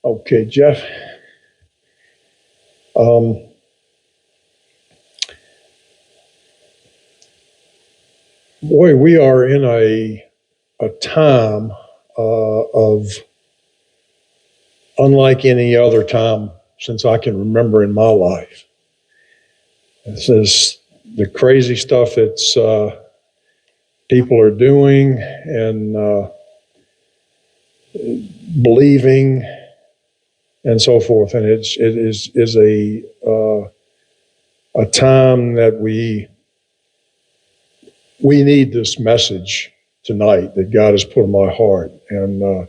Okay, Jeff. Um, Boy, we are in a time of unlike any other time since I can remember in my life. This is the crazy stuff that's people are doing and believing and so forth, and it is a time that we need this message tonight that God has put in my heart, and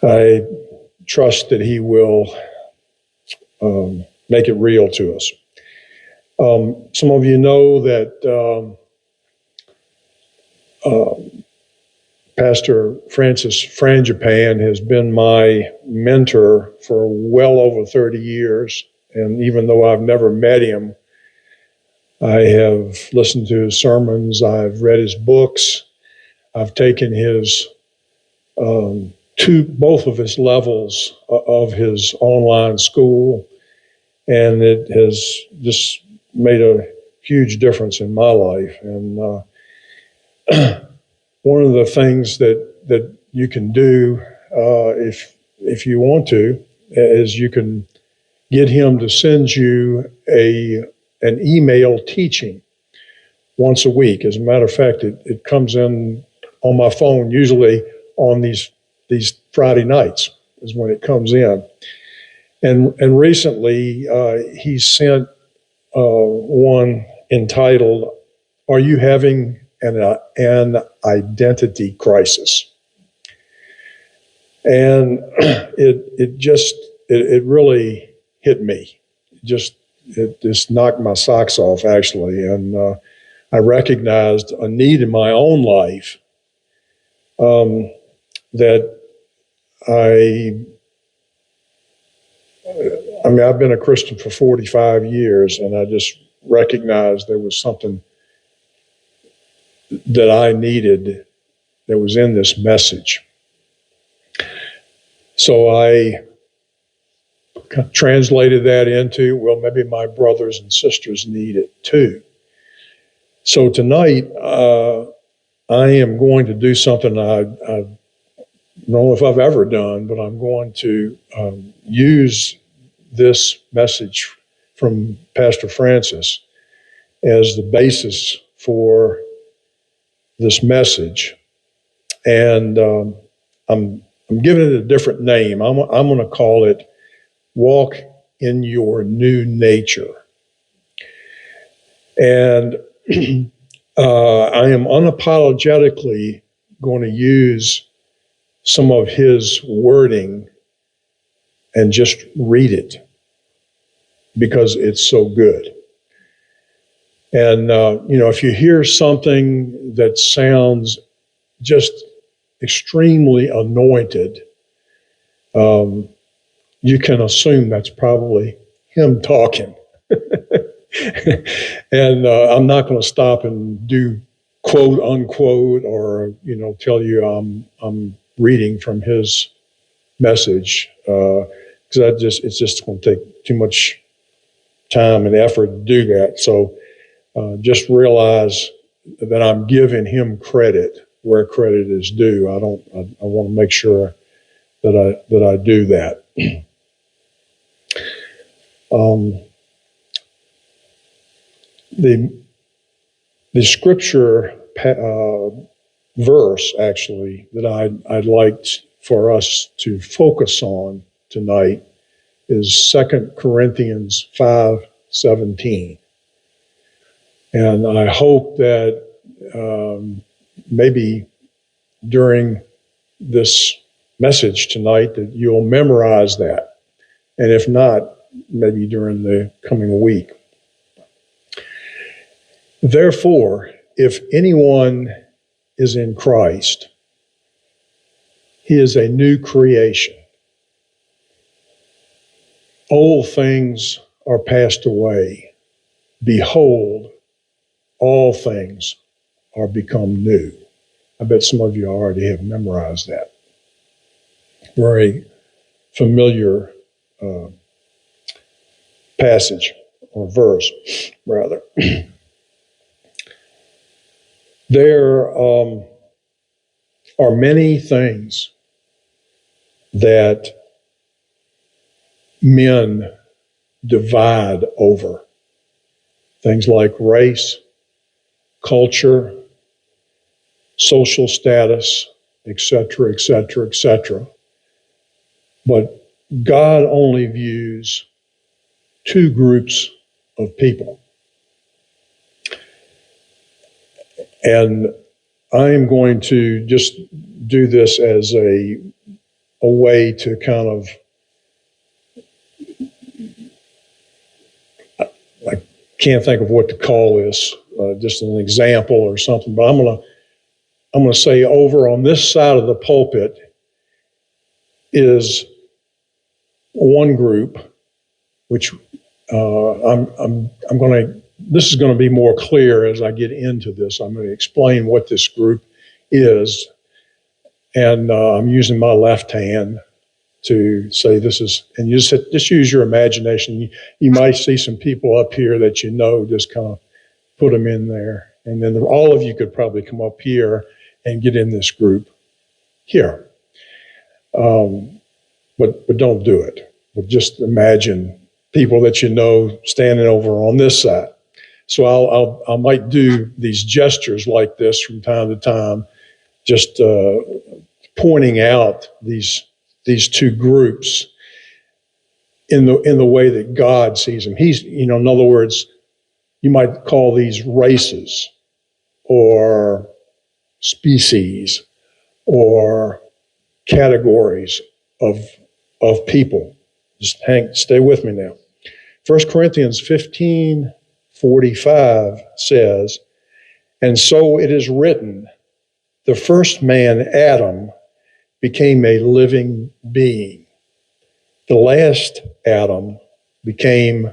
I trust that He will make it real to us. Some of you know that Pastor Francis Frangipan has been my mentor for well over 30 years. And even though I've never met him, I have listened to his sermons, I've read his books, I've taken his both of his levels of his online school, and it has just made a huge difference in my life. And one of the things that you can do if you want to is you can get him to send you an email teaching once a week. As a matter of fact, it comes in on my phone usually on these Friday nights is when it comes in. And recently he sent one entitled, "Are You Having an Identity Crisis?" And it really hit me. It just knocked my socks off, actually. And I recognized a need in my own life that I mean, I've been a Christian for 45 years, and I just recognized there was something that I needed that was in this message. So I translated that into, well, maybe my brothers and sisters need it too. So tonight, I am going to do something I don't know if I've ever done, but I'm going to use this message from Pastor Francis as the basis for this message. And I'm giving it a different name. I'm going to call it Walk in Your New Nature. And I am unapologetically going to use some of his wording and just read it because it's so good. And, if you hear something that sounds just extremely anointed, you can assume that's probably him talking. And I'm not going to stop and do quote unquote or tell you I'm reading from his message because it's just going to take too much time and effort to do that. So just realize that I'm giving him credit where credit is due. I want to make sure that I do that. The scripture verse actually that I'd like for us to focus on tonight is 2 Corinthians 5:17. And I hope that maybe during this message tonight that you'll memorize that. And if not, maybe during the coming week. Therefore, if anyone is in Christ, he is a new creation. Old things are passed away. Behold, all things are become new. I bet some of you already have memorized that. very familiar passage or verse, rather. There are many things that men divide over. Things like race, culture, social status, etc., etc., etc. But God only views two groups of people. And I am going to just do this as a way to kind of, I can't think of what to call this, just an example or something, but I'm going to say over on this side of the pulpit is one group, which I'm going to, this is going to be more clear as I get into this. I'm going to explain what this group is. And I'm using my left hand to say this is, and you just use your imagination. You might see some people up here that you know, just kind of put them in there. And then all of you could probably come up here and get in this group here. But don't do it. But just imagine people that you know standing over on this side. So I might do these gestures like this from time to time, just pointing out these two groups in the way that God sees them. He's, in other words, you might call these races or species or categories of people. Just stay with me now. 1 Corinthians 15:45 says, "And so it is written, the first man, Adam, became a living being. The last Adam became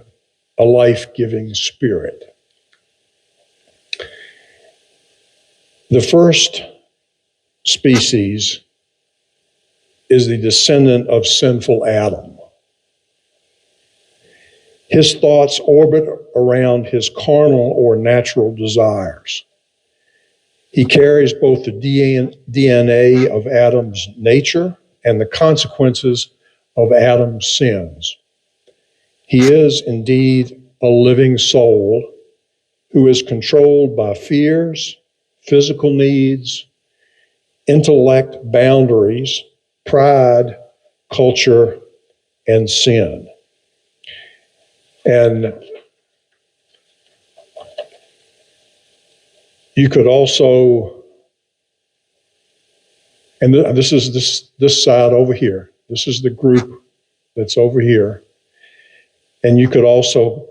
a life-giving spirit." The first species is the descendant of sinful Adam. His thoughts orbit around his carnal or natural desires. He carries both the DNA of Adam's nature and the consequences of Adam's sins. He is indeed a living soul who is controlled by fears, physical needs, intellect boundaries, pride, culture, and sin. And you could also, and this is this side over here. This is the group that's over here. And you could also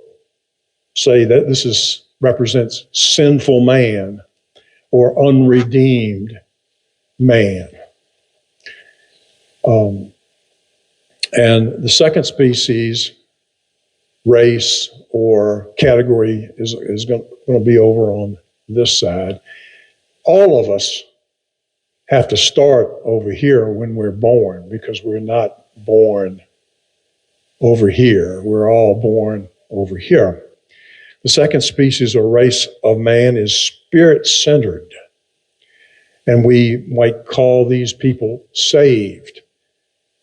say that this represents sinful man or unredeemed man. And the second species, race or category, is going to be over on this side. All of us have to start over here when we're born, because we're not born over here. We're all born over here. The second species or race of man is spirit-centered. And we might call these people saved,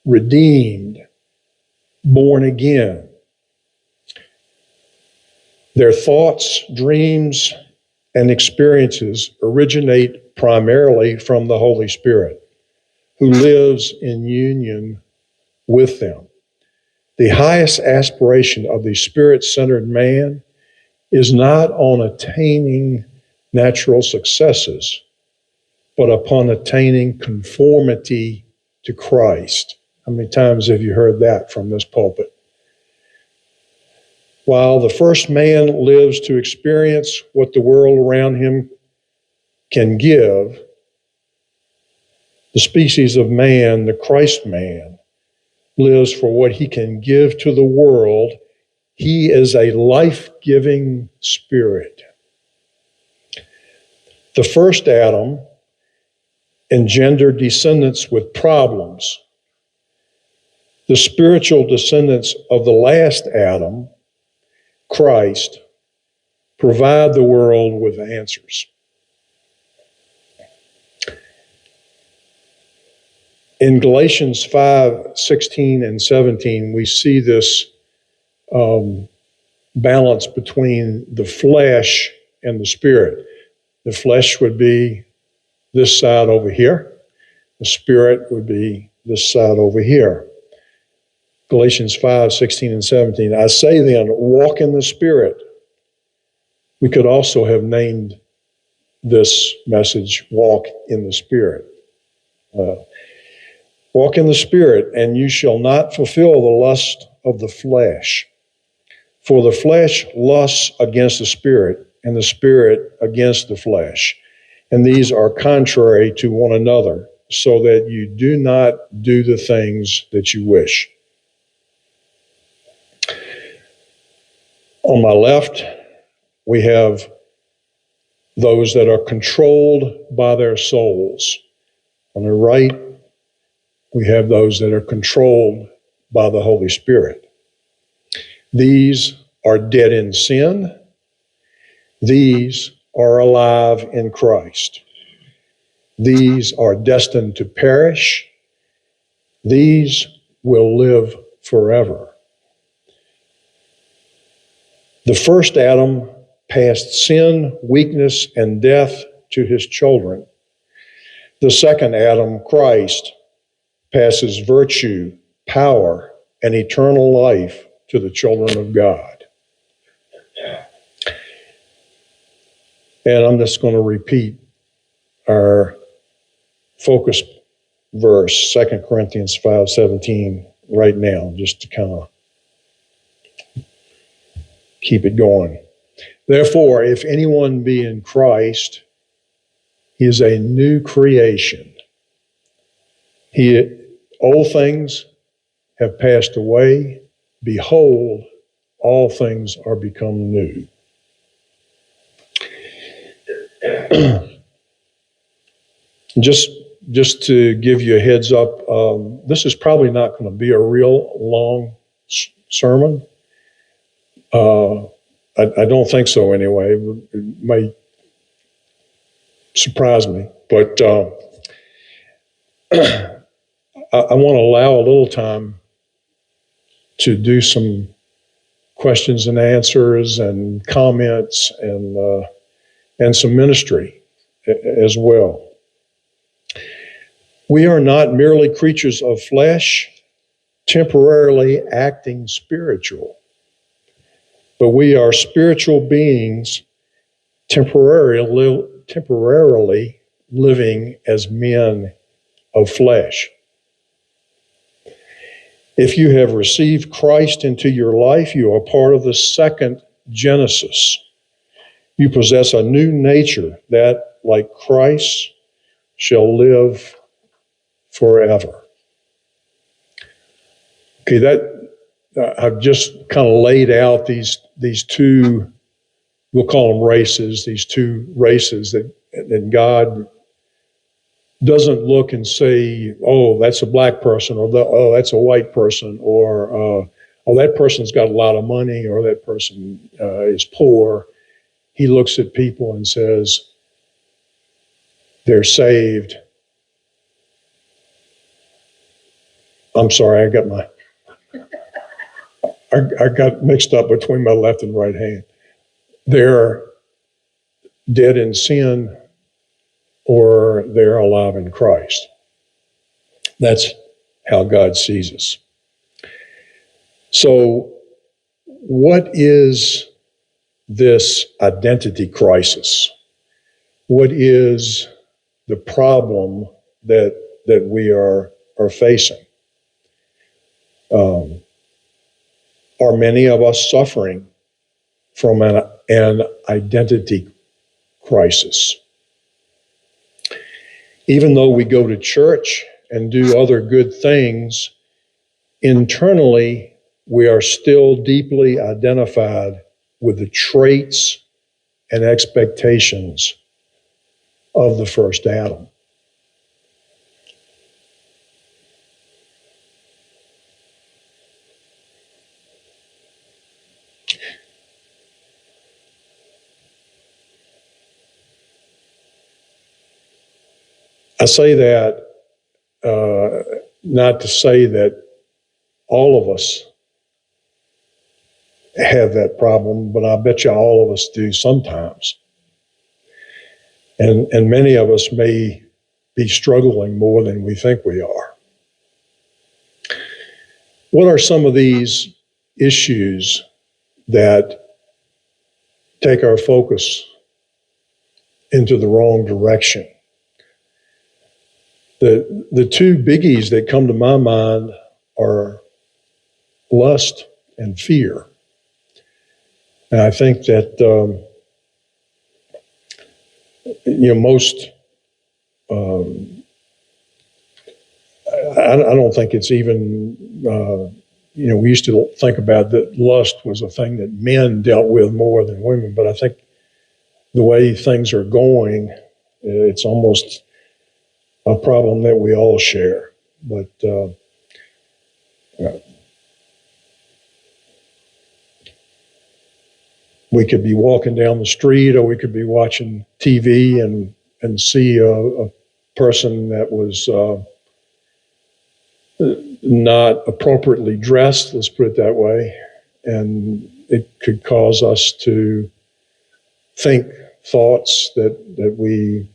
redeemed, born again. Their thoughts, dreams, and experiences originate primarily from the Holy Spirit, who lives in union with them. The highest aspiration of the spirit-centered man is not on attaining natural successes, but upon attaining conformity to Christ. How many times have you heard that from this pulpit? While the first man lives to experience what the world around him can give, the species of man, the Christ man, lives for what he can give to the world. He is a life-giving spirit. The first Adam engendered descendants with problems, The spiritual descendants of the last Adam, Christ, provide the world with answers. In Galatians 5:16 and 17, we see this balance between the flesh and the spirit. The flesh would be this side over here. The spirit would be this side over here. Galatians 5:16 and 17. I say then, walk in the spirit. We could also have named this message, walk in the spirit. Walk in the spirit, and you shall not fulfill the lust of the flesh. For the flesh lusts against the spirit, and the spirit against the flesh. And these are contrary to one another, so that you do not do the things that you wish. On my left, we have those that are controlled by their souls. On the right, we have those that are controlled by the Holy Spirit. These are dead in sin. These are alive in Christ. These are destined to perish. These will live forever. The first Adam passed sin, weakness, and death to his children. The second Adam, Christ, passes virtue, power, and eternal life to the children of God. And I'm just going to repeat our focus verse, 2 Corinthians 5:17, right now, just to kind of keep it going. Therefore, if anyone be in Christ, he is a new creation. Old things have passed away. Behold, all things are become new. Just to give you a heads up, this is probably not going to be a real long sermon. I don't think so anyway. It may surprise me, but I want to allow a little time to do some questions and answers and comments and some ministry as well. We are not merely creatures of flesh, temporarily acting spiritual, but we are spiritual beings temporarily living as men of flesh. If you have received Christ into your life, you are part of the second Genesis. You possess a new nature that, like Christ, shall live forever. Okay, I've just kind of laid out these two, we'll call them races, these two races that God doesn't look and say, oh, that's a black person, or oh, that's a white person, or oh, that person's got a lot of money, or that person is poor. He looks at people and says, they're saved. I'm sorry, I got mixed up between my left and right hand. They're dead in sin, or they're alive in Christ. That's how God sees us. So, what is this identity crisis? What is the problem that we are facing? Are many of us suffering from an identity crisis? Even though we go to church and do other good things, internally, we are still deeply identified with the traits and expectations of the first Adam. I say that not to say that all of us have that problem, but I bet you all of us do sometimes. And many of us may be struggling more than we think we are. What are some of these issues that take our focus into the wrong direction? The two biggies that come to my mind are lust and fear. And I think that most I don't think it's even we used to think about that lust was a thing that men dealt with more than women, but I think the way things are going, it's almost a problem that we all share. But we could be walking down the street, or we could be watching TV and see a person that was not appropriately dressed, let's put it that way, and it could cause us to think thoughts that we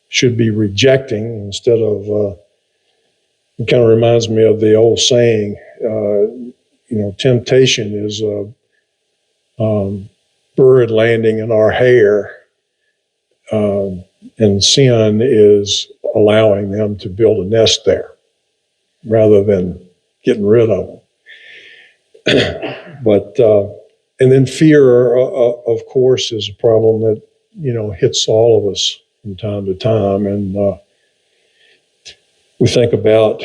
should be rejecting instead of, it kind of reminds me of the old saying, temptation is a bird landing in our hair, and sin is allowing them to build a nest there rather than getting rid of them. But and then fear, of course, is a problem that hits all of us from time to time, and we think about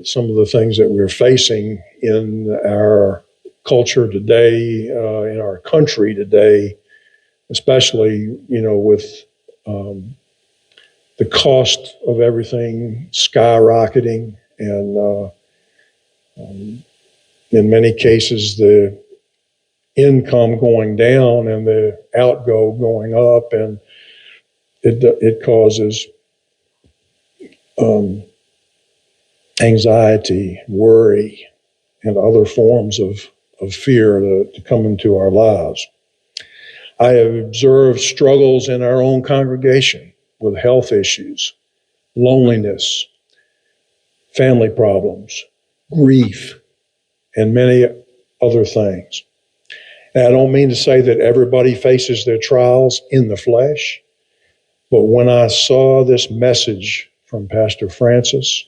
some of the things that we're facing in our culture today, in our country today, especially with the cost of everything skyrocketing, and in many cases the income going down and the outgo going up, and it causes anxiety, worry, and other forms of fear to come into our lives. I have observed struggles in our own congregation with health issues, loneliness, family problems, grief, and many other things. And I don't mean to say that everybody faces their trials in the flesh, but when I saw this message from Pastor Francis,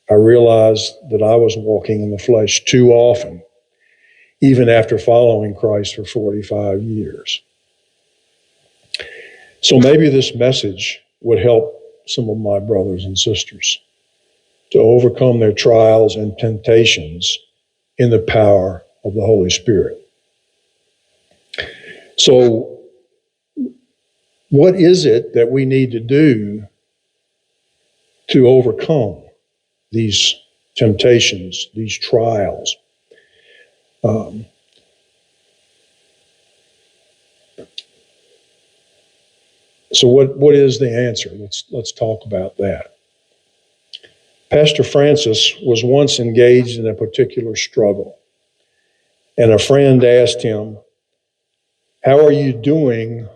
I realized that I was walking in the flesh too often, even after following Christ for 45 years. So maybe this message would help some of my brothers and sisters to overcome their trials and temptations in the power of the Holy Spirit. So, what is it that we need to do to overcome these temptations, these trials? So what is the answer? Let's talk about that. Pastor Francis was once engaged in a particular struggle, and a friend asked him, "How are you doing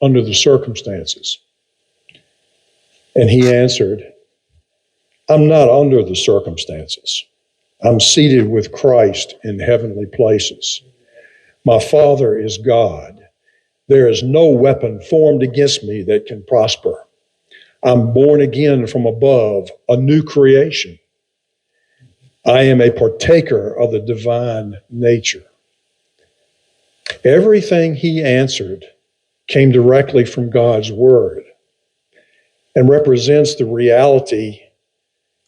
under the circumstances?" And he answered, "I'm not under the circumstances. I'm seated with Christ in heavenly places. My Father is God. There is no weapon formed against me that can prosper. I'm born again from above, a new creation. I am a partaker of the divine nature." Everything he answered came directly from God's word and represents the reality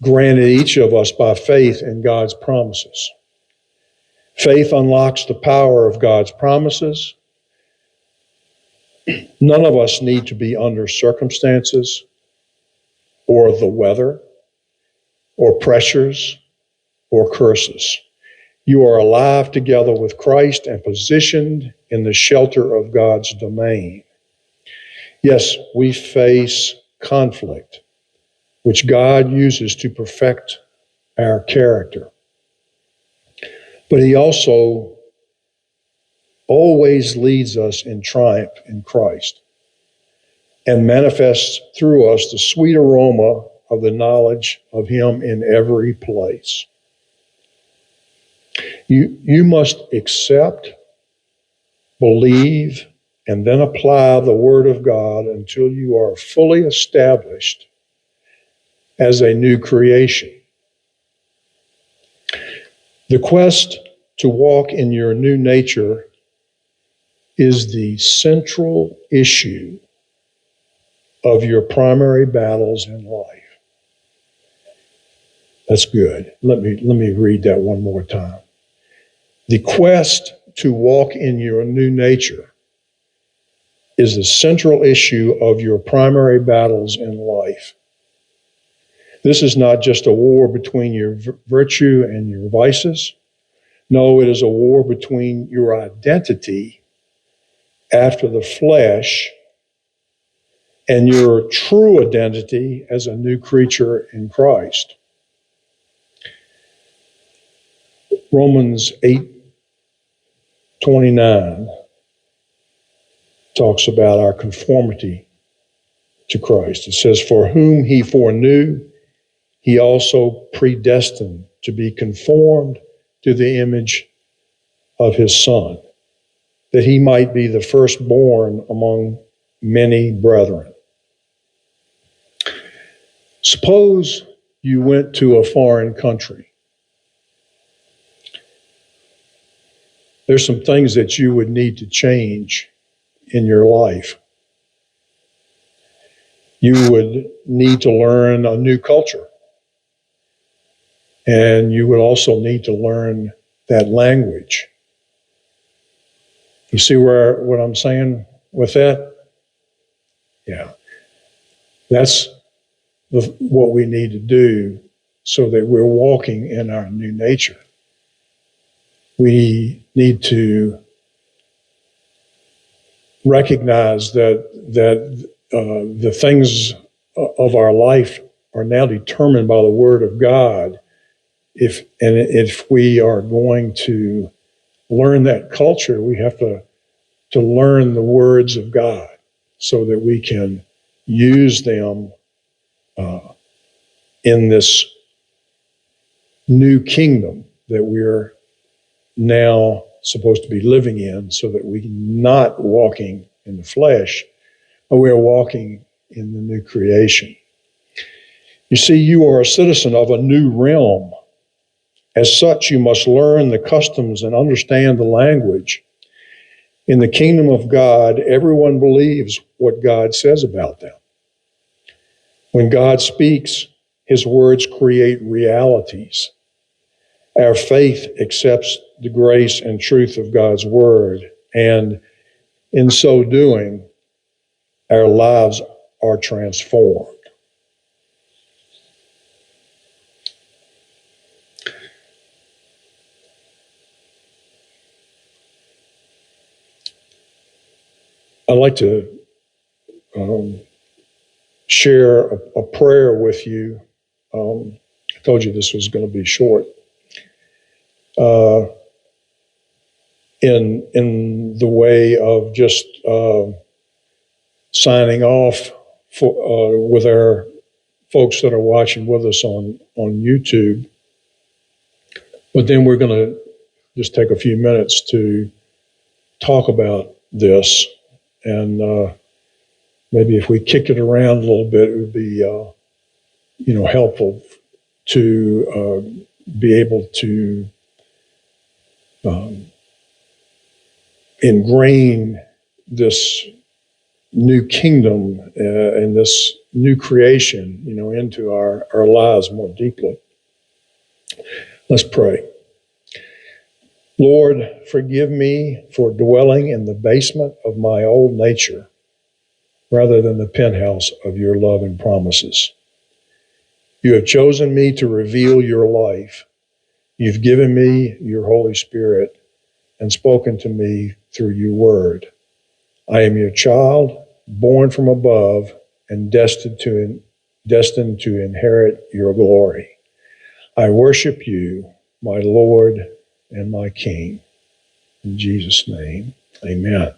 granted each of us by faith in God's promises. Faith unlocks the power of God's promises. None of us need to be under circumstances or the weather or pressures or curses. You are alive together with Christ and positioned in the shelter of God's domain. Yes, we face conflict, which God uses to perfect our character. But he also always leads us in triumph in Christ and manifests through us the sweet aroma of the knowledge of him in every place. You must accept, believe, and then apply the Word of God until you are fully established as a new creation. The quest to walk in your new nature is the central issue of your primary battles in life. That's good. Let me read that one more time. The quest to walk in your new nature is the central issue of your primary battles in life. This is not just a war between your virtue and your vices. No, it is a war between your identity after the flesh and your true identity as a new creature in Christ. Romans 8:29 talks about our conformity to Christ. It says, "For whom he foreknew, he also predestined to be conformed to the image of his Son, that he might be the firstborn among many brethren." Suppose you went to a foreign country. There's some things that you would need to change in your life. You would need to learn a new culture. And you would also need to learn that language. You see what I'm saying with that? Yeah. That's what we need to do so that we're walking in our new nature. We need to recognize that the things of our life are now determined by the Word of God. If we are going to learn that culture, we have to learn the words of God so that we can use them in this new kingdom that we're now supposed to be living in, so that we're not walking in the flesh, but we're walking in the new creation. You see, you are a citizen of a new realm. As such, you must learn the customs and understand the language. In the kingdom of God, everyone believes what God says about them. When God speaks, his words create realities. Our faith accepts the grace and truth of God's word, and in so doing, our lives are transformed. I'd like to share a prayer with you. I told you this was going to be short. In the way of just signing off with our folks that are watching with us on YouTube. But then we're going to just take a few minutes to talk about this, and maybe if we kick it around a little bit, it would be helpful to be able to ingrain this new kingdom and this new creation, into our lives more deeply. Let's pray. Lord, forgive me for dwelling in the basement of my old nature rather than the penthouse of your love and promises. You have chosen me to reveal your life. You've given me your Holy Spirit and spoken to me through your word. I am your child, born from above and destined to destined to inherit your glory. I worship you, my Lord and my King. In Jesus' name, amen.